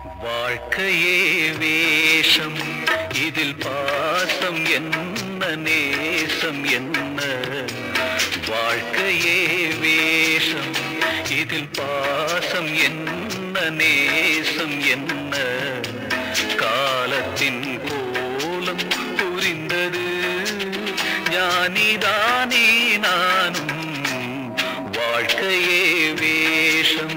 வாழ்க்கையே வேஷம், இதில் பாசம் என்ன நேசம் என்ன? வாழ்க்கையே வேஷம், இதில் பாசம் என்ன நேசம் என்ன? காலத்தின் கோலம் புரிந்தது, ஞானிதானே நானும். வாழ்க்கையே வேஷம்.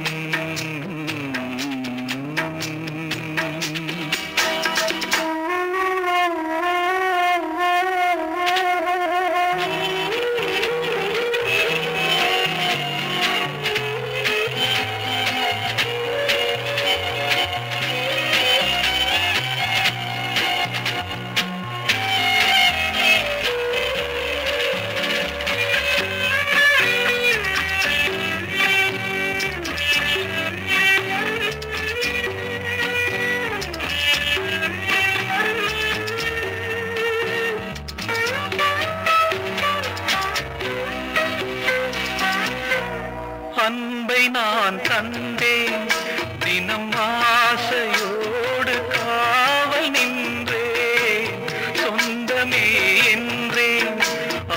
அன்பை நான் தந்தேன், தினம் ஆசையோடு காவல் நின்றேன். சொந்தமே என்றேன்,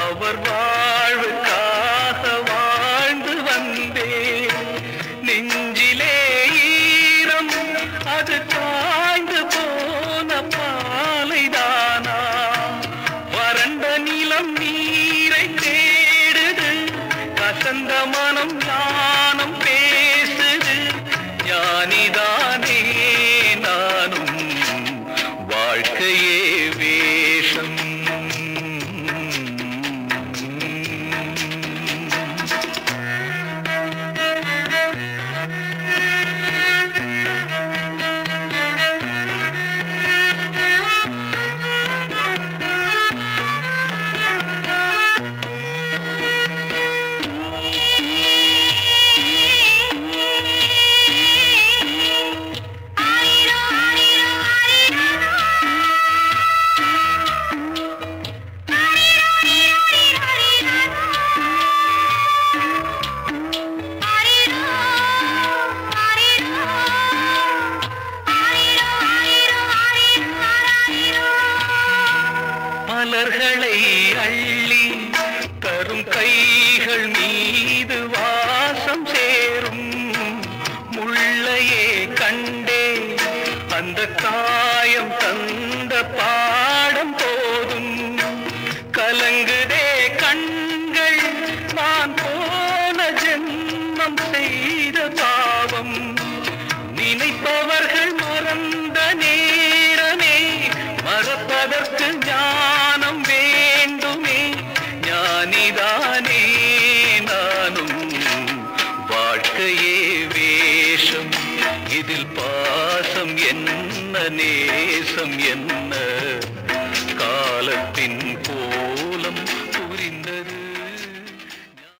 அவர் வாழ்வுக்காக வாழ்ந்து வந்தேன். நெஞ்சிலே ஈரம், அது காய்ந்து போன பாலைதானா? வறண்ட நிலம் நீரை தேடுது, கசந்த மனம் ஞானம் பேசுது, ஞானிதானே நானும். வாழ்க்கையே வேஷம். மலர்களை அள்ளி தரும் கைகள் மீது வாசம் சேரும். முள்ளையே கண்டே அந்த காயம் தந்த பாடம் போதும். கலங்குதே கண்கள், நான் போன ஜென்மம் செய்த பாவம். நினைப்பவர்கள் மறந்த நேரமே, மறப்பதற்கு ஞானம் வேண்டுமே, ஞானிதானே நானும். வாழ்க்கையே வேஷம், இதில் பாசம் என்ன நேசம் என்ன? காலத்தில்